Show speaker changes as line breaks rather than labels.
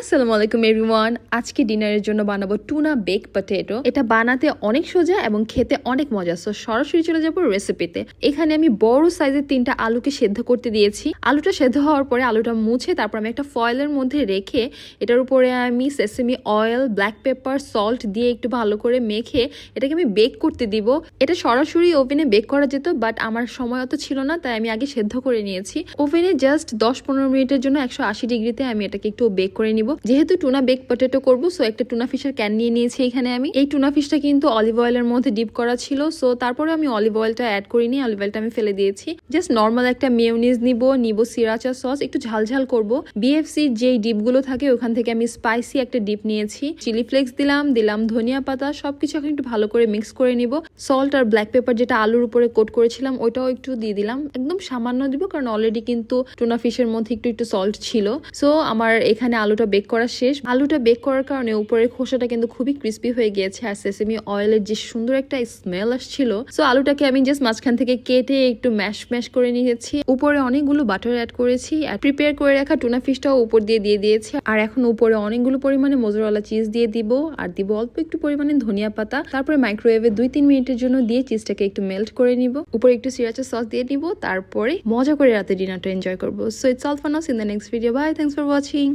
আসসালামু আলাইকুম এভরিওয়ান। আজকে ডিনারের জন্য বানাবো টুনা বেক পটেটো। এটা বানাতে অনেক সোজা এবং খেতে অনেক মজা। সো সরাসরি চলে যাবো রেসিপিতে। এখানে আমি বড় সাইজের 3টা আলুকে সেদ্ধ করতে দিয়েছি। আলুটা সেদ্ধ হওয়ার পরে আলুটা মুছে তারপর আমি একটা ফয়েলের মধ্যে রেখে এটার উপরে আমি sesame oil, black pepper, salt দিয়ে একটু ভালো করে মেখে এটাকে আমি বেক করতে দিব। এটা সরাসরি ওভেনে বেক করা যেত, বাট আমার সময় অত ছিল না, তাই আমি আগে সেদ্ধ করে নিয়েছি। ওভেনে জাস্ট 10-15 মিনিটের জন্য 180 ডিগ্রিতে আমি এটাকে একটু বেক করে নিব। যেহেতু টুনা বেক পটেটো করবো, সো একটা টুনা ফিশের ক্যান নিয়ে নিয়েছি এখানে আমি। এই টুনা ফিশটা কিন্তু অলিভ অয়েলের মধ্যে ডিপ করা ছিল, সো তারপরে আমি অলিভ অয়েলটা অ্যাড করিনি, অলিভ অয়েলটা আমি ফেলে দিয়েছি। জাস্ট নর্মাল একটা মেয়োনিজ নিব সিরাচা সস, একটু ঝালঝাল করব। বিএফসি যেই ডিপগুলো থাকে ওখান থেকে আমি স্পাইসি একটা ডিপ নিয়েছি। চিলি ফ্লেক্স দিলাম ধনিয়া পাতা, সবকিছু এখন একটু ভালো করে মিক্স করে নিব। সল্ট আর ব্ল্যাক পেপার যেটা আলুর উপরে কোট করেছিলাম ওইটাও একটু দিয়ে দিলাম, একদম সামান্য দিব, কারণ অলরেডি কিন্তু টুনা ফিশের মধ্যে একটু সল্ট ছিল। সো আমার এখানে আলুটা বেক করা শেষ। আলুটা বেক করার কারণে উপরের খোসাটা কিন্তু খুবই ক্রিস্পি হয়ে গিয়েছে, আর সেসেমি অয়েলের যে সুন্দর একটা স্মেল আসছিল। সো আলুটাকে আমি জাস্ট মাঝখান থেকে কেটে একটু ম্যাশ করে নিয়েছি। উপরে অনেকগুলো বাটার অ্যাড করেছি, আর প্রিপেয়ার করে রাখা টুনা ফিশটাও উপর দিয়ে দিয়েছি। আর এখন উপরে অনেকগুলো পরিমাণে মোজারেলা চিজ দিয়ে দিব, আর দিব অল্প একটু পরিমাণে ধনিয়া পাতা। তারপরে মাইক্রোওয়েভে 2-3 মিনিটের জন্য দিয়ে চিজটাকে একটু মেল্ট করে নিব। উপরে একটু সিরাচা সস দিয়ে দিব, তারপরে মজা করে রাতে ডিনারটা এনজয় করবো। So it's all for now, in the next video. Bye, thanks for watching.